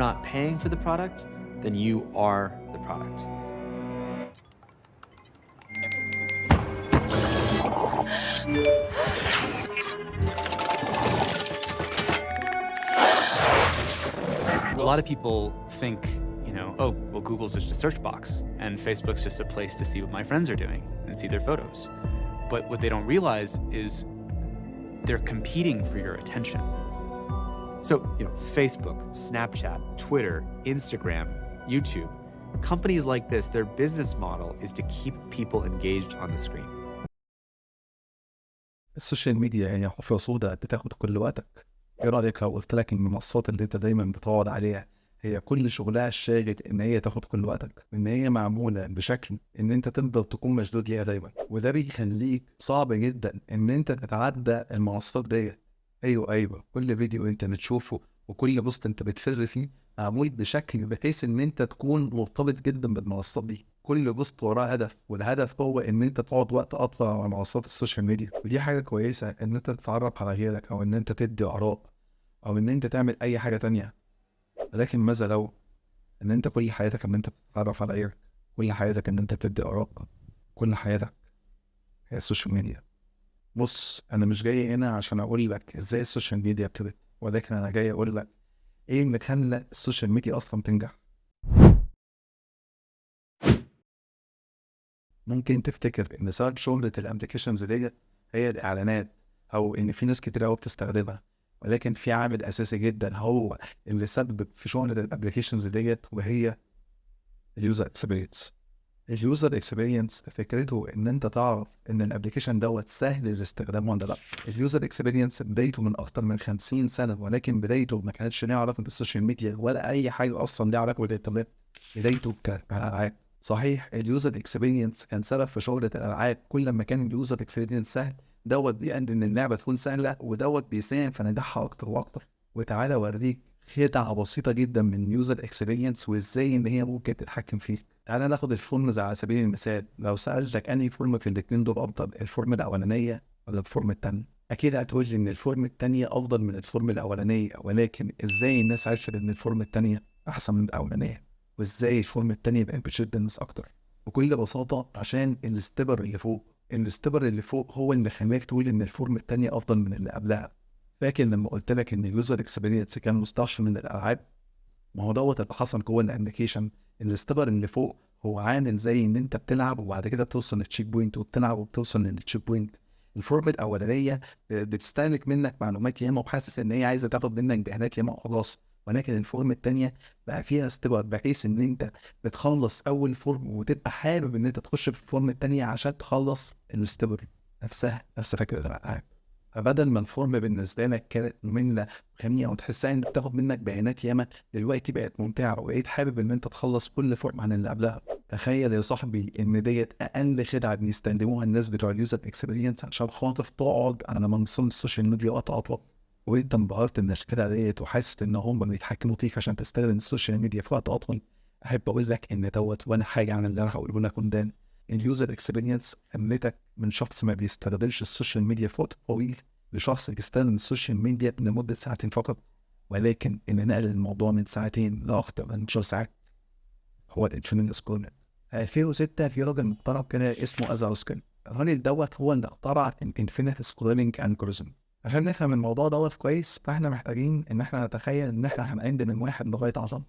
not paying for the product, then you are the product. A lot of people think, oh, well, Google's just a search box and Facebook's just a place to see what my friends are doing and see their photos. But what they don't realize is they're competing for your attention. So, Facebook, Snapchat, Twitter, Instagram, YouTube, companies like this, their business model is to keep people engaged on the screen. السوشيال ميديا يعني حفرة سوداء بتاخد كل وقتك. ايه رأيك لو قلت لك ان المنصات اللي انت دايما بتقعد عليها هي كل شغلها الشاغل ان هي تاخد كل وقتك، ان هي معمولة بشكل ان انت تفضل تكون مشدود ليها دايما، وده بيخليك صعب جدا ان انت تتعدى المنصات ديت. ايوه كل فيديو انت بتشوفه وكل بوست انت بتفر فيه معمول بشكل بحيث ان انت تكون مرتبط جدا بالمنصات دي. كل بوست وراه هدف، والهدف هو ان انت تقعد وقت اطول على منصات السوشيال ميديا. ودي حاجة كويسة ان انت تتعرف على غيرك او ان انت تدي اراء او ان انت تعمل اي حاجة تانية. لكن ماذا لو ان انت كل حياتك ان انت بتتعرف على غيرك، كل حياتك ان انت بتدي اراء، كل حياتك هي السوشيال ميديا؟ بص، انا مش جاي هنا عشان اقول لك ازاي السوشيال ميديا ابتدت، ولكن انا جاي اقول لك ايه اللي خلى السوشيال ميديا اصلا تنجح. ممكن تفتكر ان سبب شهرة الابلكيشنز ديت هي الاعلانات، او ان في ناس كتير قوي بتستخدمها، ولكن في عامل اساسي جدا هو اللي سبب في شهرة الابلكيشنز ديت، وهي اليوزر اكسبيرينس. اليوزر اكسبيرينس فكرته ان انت تعرف ان الابلكيشن دوت سهل الاستخدام ولا لا. اليوزر اكسبيرينس بدايته من اكتر من 50 سنه، ولكن بدايته ما كانتش ليها علاقه بالسوشيال ميديا ولا اي حاجه اصلا ليها علاقه بالانترنت. بدايته كالالعاب. صحيح اليوزر اكسبيرينس كان سبب في شهره الالعاب، كل ما كان اليوزر اكسبيرينس سهل دوت بيأدي ان اللعبه تكون سهله، ودوت بيساهم في نجاحها اكتر واكتر. وتعالى اوريك خدعه بسيطه جدا من اليوزر اكسبيرينس وازاي ان هي ممكن تتحكم فيك. تعالى ناخد الفورمز على سبيل المثال. لو سألتك أنهي فورم في الاتنين دول أفضل، الفورم الأولانية ولا الفورم التانية؟ أكيد هتقول لي إن الفورم التانية أفضل من الفورم الأولانية، ولكن إزاي الناس عرفت إن الفورم التانية أحسن من الأولانية؟ وإزاي الفورم التانية بقت بتشد الناس أكتر؟ بكل بساطة عشان الاستبر اللي فوق. الاستبر اللي فوق هو اللي خلاك تقول إن الفورم التانية أفضل من اللي قبلها. فاكر لما قلت لك إن اليوزر اكسبيرينس كان مستوحى من الألعاب؟ ما هو دوت اللي حصل جوه الابلكيشن. الاستبر اللي فوق هو عامل زي ان انت بتلعب وبعد كده بتوصل للتشيك بوينت، وبتلعب وبتوصل للتشيك بوينت. الفورم الاولانيه بتستهلك منك معلومات ياما وحاسس ان هي عايزه تاخد منك بيانات ياما وخلاص، ولكن الفورم الثانيه بقى فيها استبر بحيث ان انت بتخلص اول فورم وتبقى حابب ان انت تخش في الفورم الثانيه عشان تخلص الاستبر نفسها، نفس فكره الالعاب. فبدل ما الفورم بالنسبه لك كانت ممله وخنيقه وتحسها ان بتاخد منك بيانات ياما، دلوقتي بقت ممتعه وبقيت حابب ان انت تخلص كل فورم عن اللي قبلها. تخيل يا صاحبي ان ديت اقل خدعه بيستخدموها الناس بتوع اليوزر اكسبيرينس عشان خاطر تقعد على منصات السوشيال ميديا وقت اطول، وانت انبهرت من الخدعه ديت وحاسس ان هم بيتحكموا فيك عشان تستخدم السوشيال ميديا في وقت اطول. احب اقول لك ان دوت ولا حاجه عن اللي انا هقوله لك قدام. اليوزر اكسبيرينس خلتك من شخص ما بيستخدمش السوشيال ميديا في وقت طويل لشخص بيستخدم السوشيال ميديا لمدة ساعتين فقط، ولكن اللي نقل الموضوع من ساعتين لأكتر من 10 ساعات هو الانفينيتي سكرولينج. 2006 في راجل محترم كده اسمه أزاروسكن. الراجل دوت هو اللي اخترع الانفينيتي سكرولينج الجوريزم. عشان نفهم الموضوع دوت كويس فاحنا محتاجين ان احنا نتخيل ان احنا هنعد من 1 لغاية 10،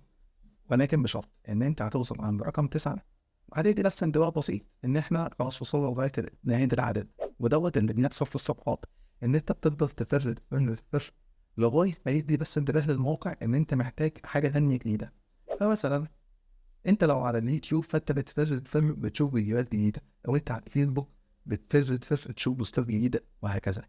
ولكن بشرط ان انت هتوصل عند رقم 9. هتدي بس انتباه بسيط ان احنا خلاص وصلنا لغايه نهايه العدد، ودوت اللي بيحصل في الصفحات ان انت بتفضل تفر لغايه ما يدي بس انتباه للموقع ان انت محتاج حاجه تانية جديده. فمثلا انت لو على اليوتيوب فانت بتفر بتشوف فيديوهات جديده، او انت على الفيسبوك بتفر تشوف بوستات جديده، وهكذا.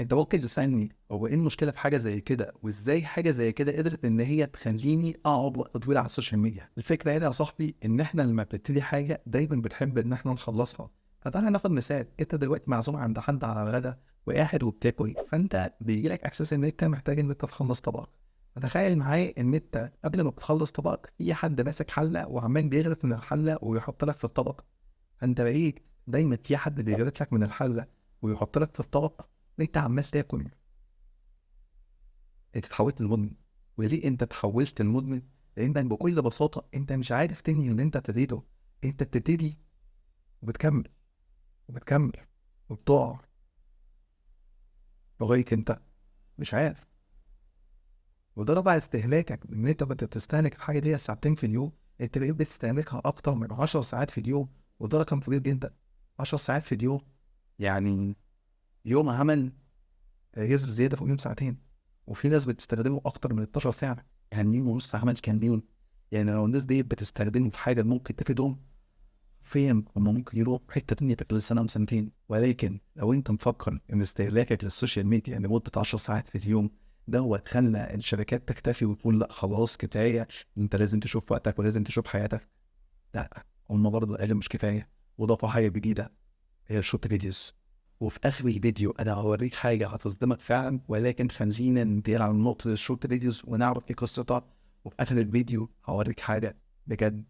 انت ممكن تسألني هو ايه المشكله في حاجه زي كده، وازاي حاجه زي كده قدرت ان هي تخليني اقعد وقت طويل على السوشيال ميديا؟ الفكره هنا يا صاحبي ان احنا لما بنبتدي حاجه دايما بنحب ان احنا نخلصها. فتعالى ناخد مثال. انت دلوقتي معزوم عند حد على الغدا وقاعد وبتاكل، فانت بيجي لك احساس ان انت محتاج ان انت تخلص طبقك. فتخيل معايا ان انت قبل ما بتخلص طبقك في حد ماسك حله وعمال بيغرف من الحله ويحط لك في الطبق. فانت بقيت دايما في حد بيغرف لك من الحله ويحط لك في الطبق، انت عمال تاكل. انت اتحولت لمدمن. وليه انت اتحولت لمدمن؟ لانك بكل بساطه انت مش عارف تنهي اللي انت ابتديته. انت بتبتدي وبتكمل وبتكمل وبتقع لغايه انت مش عارف. وده ربع استهلاكك، ان انت بتستهلك الحاجه دي ساعتين في اليوم، انت بقيت بتستهلكها اكتر من 10 ساعات في اليوم، وده رقم كبير جدا. 10 ساعات في اليوم يعني يوم عمل يصرف زياده فوق يوم ساعتين. وفي ناس بتستخدمه اكتر من 12 ساعه، يعني يوم ونص عمل كاملين. يعني لو الناس دي بتستخدمه في حاجه ممكن تفيدهم فين، هم ممكن يروح في حته تانيه في خلال سنه وسنتين. ولكن لو انت مفكر ان استهلاكك للسوشيال ميديا لمده 10 ساعات في اليوم دوت خلى الشركات تكتفي وتقول لا خلاص كفايه، انت لازم تشوف وقتك ولازم تشوف حياتك، لا، هم برضه قالوا مش كفايه وضافوا حاجه جديده، هي الشورت فيديوز. وفي اخر الفيديو انا هوريك حاجه هتصدمك فعلا، ولكن خلينا ندير على نقطه الشورت فيديوز ونعرف ايه قصتها. وفي اخر الفيديو هوريك حاجه بجد.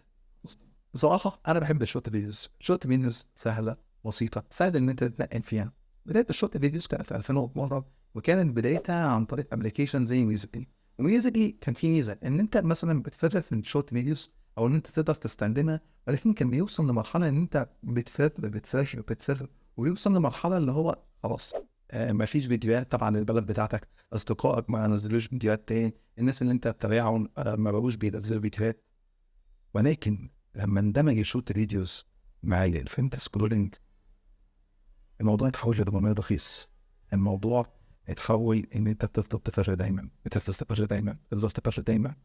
بصراحه انا بحب الشورت فيديوز. الشورت فيديوز سهله بسيطه، سهل ان انت تتنقل فيها. بدايه الشورت فيديوز كانت في 2012، وكانت بدايتها عن طريق ابلكيشن زي ميوزيكلي. وميوزيكلي كان فيه ميزه ان انت مثلا بتفرغ في الشورت فيديوز او ان انت تقدر تستخدمها، ولكن كان بيوصل لمرحله ان انت بتفرغ ويوصل لمرحله اللي هو خلاص مفيش فيديوهات طبعا للبلد بتاعتك، اصدقائك ما نزلوش فيديوهات تاني، الناس اللي انت بتتابعهم ما بقوش بينزلوا فيديوهات. ولكن لما اندمج الشورت فيديوز مع الفينت سكرولينج، الموضوع اتحول لدوبامين رخيص. الموضوع اتحول ان انت بتفضل تفرج دايما، بتفضل تفرج دايما، بتفضل تفرج دايما،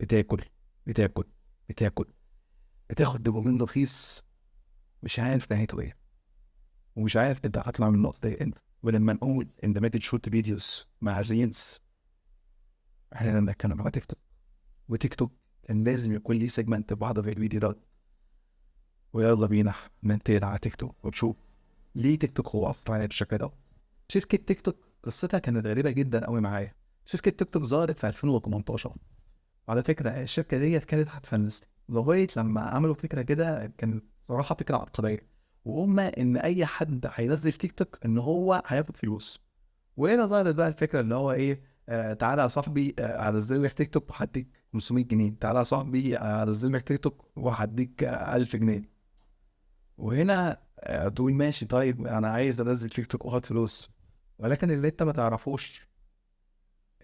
بتاكل بتاكل بتاكل، بتاخد دوبامين رخيص مش عارف نهايته ايه، ومش عارف انت هتطلع من النقطه دي امتى. ولما نقول اندماج الشورت فيديوز مع الريلز، احنا بنتكلم على تيك توك. وتيك توك كان لازم يكون ليه سيجمنت بعض في الفيديو ده. ويلا بينا ننتقل على تيك توك ونشوف ليه تيك توك هو اصلا بالشكل ده. شركه تيك توك قصتها كانت غريبه جدا قوي معايا. شركه تيك توك ظهرت في 2018. على فكره الشركه ديت كانت هتفنس لغايه لما عملوا فكره كده، كانت صراحه فكره عبقريه، وهم ان اي حد هينزل تيك توك ان هو هياخد فلوس. وهنا ظهرت بقى الفكره اللي هو ايه، تعالى يا صاحبي انزل لك تيك توك وهديك 500 جنيه، تعالى يا صاحبي انزل لك تيك توك وهديك 1000 جنيه. وهنا تقول ماشي طيب انا عايز انزل تيك توك واخد فلوس. ولكن اللي انت ما تعرفوش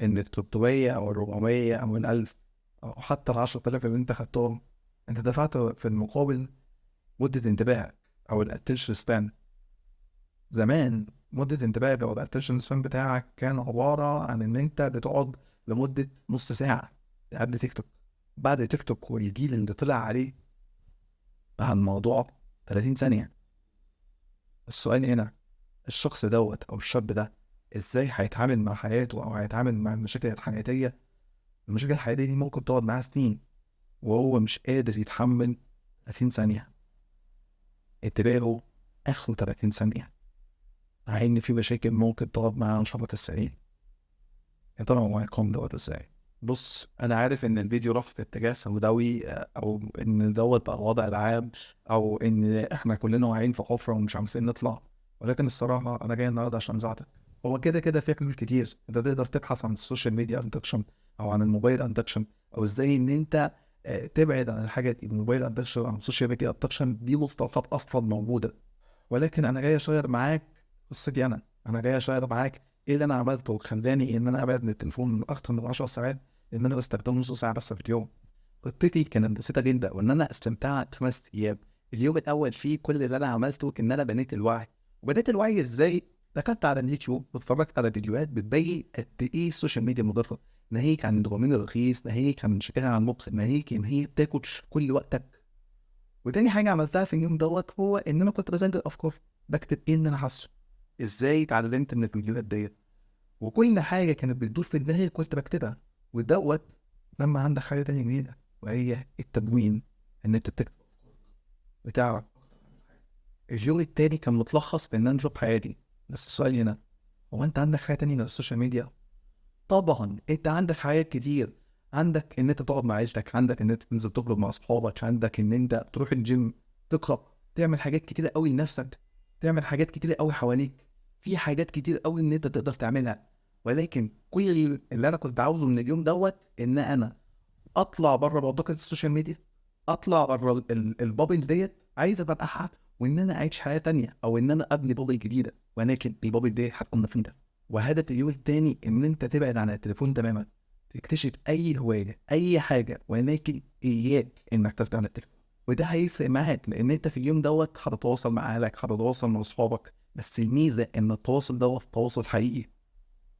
ان ال 300 او ال 400 او ال 1000 او حتى ال 10000 اللي انت خدتهم، انت دفعت في المقابل مده انتباهك او الاتنشن سبان. زمان مده انتباهك او الاتنشن سبان بتاعك كان عباره عن ان انت بتقعد لمده نص ساعه قبل تيك توك. بعد تيك توك والجيل اللي طلع عليه بقى الموضوع 30 ثانيه. السؤال هنا، الشخص دوت او الشاب ده ازاي هيتعامل مع حياته او هيتعامل مع المشاكل الحياتيه؟ المشاكل الحياتيه دي ممكن تقعد معاه سنين وهو مش قادر يتحمل 30 ثانيه. انتباهه اخره 30 ثانيه، مع ان في مشاكل ممكن تقعد معاه شهر 90. يا ترى هو هيقوم دوت ازاي؟ بص انا عارف ان الفيديو راح في اتجاه سوداوي، او ان دوت بقى الوضع العام، او ان احنا كلنا واقعين في حفره ومش عارفين نطلع. ولكن الصراحه انا جاي النهارده عشان اساعدك. هو كده كده في حلول كتير، انت تقدر تبحث عن السوشيال ميديا ادكشن او عن الموبايل ادكشن، او ازاي ان انت تبعد عن الحاجه دي. الموبايل ادكشن او السوشيال ميديا ادكشن دي مصطلحات اصلا موجوده. ولكن انا جاي اشير معاك قصتي. انا جاي اشير معاك ايه اللي انا عملته وخلاني ان انا ابعد من التليفون من اكتر من 10 ساعات، ان انا بستخدمه نص ساعه بس في اليوم. خطتي كانت بسيطه جدا، وان انا استمتعت 5 ايام. اليوم الاول فيه كل اللي انا عملته ان انا بنيت الوعي. وبنيت الوعي ازاي؟ دخلت على اليوتيوب واتفرجت على فيديوهات بتبين قد ايه السوشيال ميديا مضره، ناهيك عن الدوبامين الرخيص، ناهيك عن مشاكلها على المخ، ناهيك ان هي بتاكل كل وقتك. وتاني حاجة عملتها في اليوم دوت هو إن أنا كنت بسجل أفكار، بكتب إيه اللي أنا حاسه، إزاي اتعلمت من الفيديوهات ديت. وكل حاجة كانت بتدور في دماغي كنت بكتبها. ودوت لما عندك حاجة تانية جديدة وهي التدوين، إن أنت تكتب بتعرف. اليوم التاني كان متلخص في إن أنا أشوف حياتي. بس السؤال هنا، هو أنت عندك حاجة تانية غير السوشيال ميديا؟ طبعا انت عندك حاجات كتير. عندك ان انت تقعد مع عيلتك، عندك ان انت تنزل تخرج مع اصحابك، عندك ان انت تروح الجيم، تقرا، تعمل حاجات كتيره قوي لنفسك، تعمل حاجات كتيره قوي حواليك. في حاجات كتير قوي ان انت تقدر تعملها. ولكن كل اللي انا كنت عاوزه من اليوم دوت ان انا اطلع بره منطقه السوشيال ميديا، اطلع بره البابل ديت، عايز ابقى وان انا اعيش حياه تانية، او ان انا ابني بابل جديده، ولكن البابل دي هتكون مفيده. وهدف اليوم التاني ان انت تبعد عن التليفون تماما، تكتشف اي هوايه اي حاجه، ولكن اياك انك تفتح عن التليفون. وده هيفرق معاك، لان انت في اليوم دوت هتتواصل مع اهلك، هتتواصل مع اصحابك، بس الميزه ان التواصل دوت تواصل حقيقي،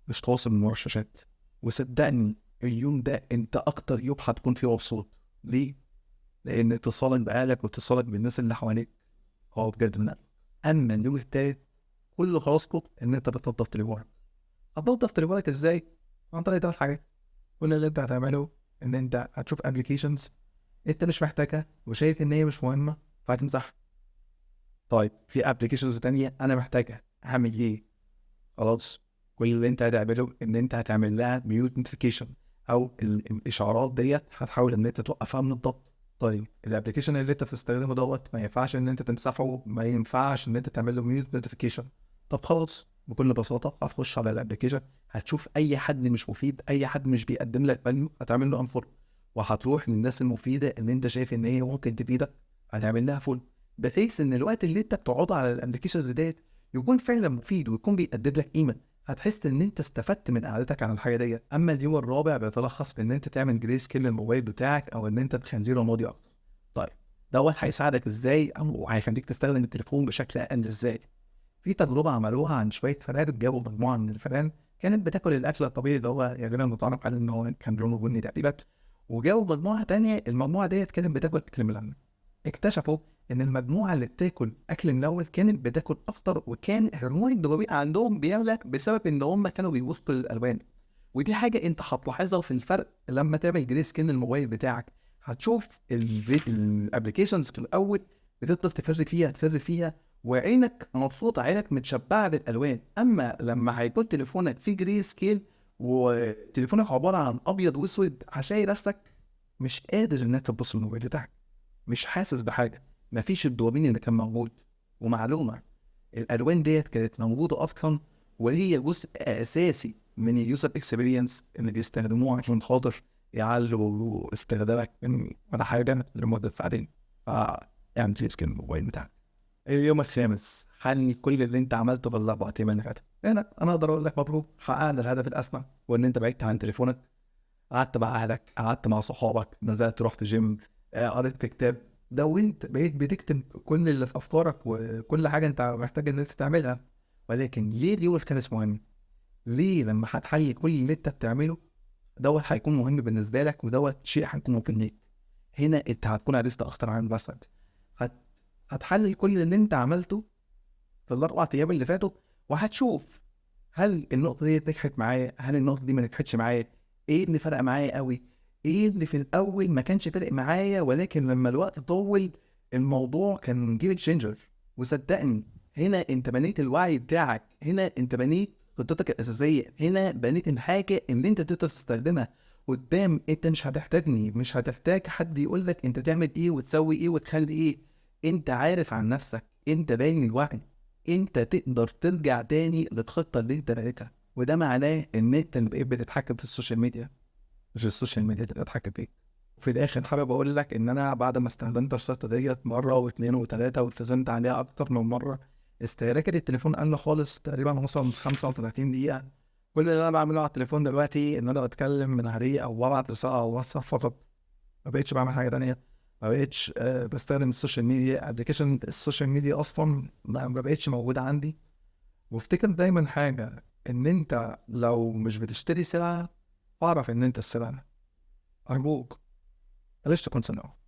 مش تواصل من ورا الشاشات. وصدقني اليوم ده انت اكتر يوم هتكون فيه مبسوط. ليه؟ لان اتصالك باهلك واتصالك بالناس اللي حواليك هو بجد من قلبك. اما اليوم التالت كله خلاص كده ان انت بتنضف تليفونك. هتنضف تليفونك ازاي؟ عن طريق 3 حاجات. كل اللي انت هتعمله ان انت هتشوف ابلكيشنز انت مش محتاجها وشايف ان هي مش مهمه فهتمسحها. طيب في ابلكيشنز تانية انا محتاجها، هعمل ايه؟ خلاص، كل اللي انت هتعمله ان انت هتعمل لها ميوت نوتيفيكيشن، او الاشعارات ديت هتحاول ان انت توقفها من الضبط. طيب الابلكيشن اللي انت بتستخدمه دوت ما ينفعش ان انت تمسحه، ما ينفعش ان انت تعمل له ميوت نوتيفيكيشن. طب خلاص، بكل بساطه هتخش على الابلكيشن، هتشوف اي حد مش مفيد، اي حد مش بيقدم لك فاليو، هتعمل له انفولو، وهتروح للناس المفيده اللي انت شايف ان هي ممكن تفيدك، هتعمل لها فولو، بحيث ان الوقت اللي انت بتقعده على الابلكيشنز ديت يكون فعلا مفيد ويكون بيقدم لك قيمه، هتحس ان انت استفدت من قعدتك على الحاجه ديت. اما اليوم الرابع بيتلخص في ان انت تعمل جري سكيل للموبايل بتاعك، او ان انت تخليه رمادي اكتر. طيب دوت هيساعدك ازاي، او هيخليك تستخدم التليفون بشكل اقل ازاي؟ في تجربه عملوها عن شويه فئران، جابوا مجموعه من الفئران كانت بتاكل الاكل الطبيعي اللي هو غالبا متعارف عليه ان هو كان لونه بني تقريبا، وجابوا مجموعه تانية، المجموعه ديت كانت بتاكل اكل ملون. اكتشفوا ان المجموعه اللي بتاكل اكل ملون كانت بتاكل اكتر، وكان هرمون الدوبامين عندهم بيعلى بسبب ان هم كانوا بيبصوا للالوان. ودي حاجه انت هتلاحظها في الفرق لما تعمل جري سكين الموبايل بتاعك. هتشوف الابلكيشنز في الاول بتفضل تفر فيها وعينك مبسوطه، عينك متشبعه بالالوان. اما لما هيكون تليفونك فيه جري سكيل وتليفونك عباره عن ابيض واسود، هتلاقي نفسك مش قادر ان انت تبص للموبايل بتاعك، مش حاسس بحاجه، مفيش الدوبامين اللي كان موجود. ومعلومه، الالوان ديت كانت موجوده اصلا، وهي جزء اساسي من اليوزر اكسبيرينس اللي بيستخدموه عشان خاطر يعلوا استخدامك من ولا حاجه لمده ساعتين. فاعمل سكين الموبايل بتاعك. اليوم الخامس، حل كل اللي انت عملته بال4 ايام اللي فاتوا. هنا انا اقدر اقول لك مبروك، حققنا الهدف الاسمى، وان انت بعدت عن تليفونك، قعدت مع اهلك، قعدت مع صحابك، نزلت رحت جيم، قريت في كتاب، دونت، بقيت بتكتب كل اللي في افكارك وكل حاجه انت محتاج ان انت تعملها. ولكن ليه اليوم الخامس مهم؟ ليه لما هتحل كل اللي انت بتعمله دوت هيكون مهم بالنسبه لك، ودوت شيء هيكون ممكن ليك؟ هنا انت هتكون عرفت اكتر عن نفسك، هت... هتحلل كل اللي انت عملته في ال4 ايام اللي فاتوا، وهتشوف هل النقطة دي نجحت معايا، هل النقطة دي ما نجحتش معايا، ايه اللي فرق معايا قوي، ايه اللي في الاول ما كانش فارق معايا ولكن لما الوقت طول الموضوع كان جيم تشينجر. وصدقني هنا انت بنيت الوعي بتاعك، هنا انت بنيت خطتك الاساسية، هنا بنيت الحاجة اللي انت تقدر تستخدمها قدام. انت مش هتحتاجني، مش هتحتاج حد يقول لك انت تعمل ايه وتسوي ايه وتخلي ايه. انت عارف عن نفسك، انت باين الوعي، انت تقدر ترجع تاني للخطه اللي انت بنيتها. وده معناه ان انت اللي بقيت بتتحكم في السوشيال ميديا، مش السوشيال ميديا اللي بتتحكم فيك. وفي الاخر حابب اقول لك ان انا بعد ما استخدمت الخطه ديت مره واثنين وثلاثه والتزمت عليها اكتر من مره، استهلاكي للتليفون قل خالص، تقريبا وصل 35 دقيقه. كل اللي انا بعمله على التليفون دلوقتي ان انا بتكلم من عليه او ببعت رساله على واتساب فقط، ما بقتش بعمل حاجه تانية. ما بقتش بستخدم السوشيال ميديا، ابلكيشن السوشيال ميديا اصلا ما بقتش موجوده عندي. وافتكر دايما حاجة، ان انت لو مش بتشتري سلعة، اعرف ان انت السلعة. ارجوك بلاش تكون سلعة.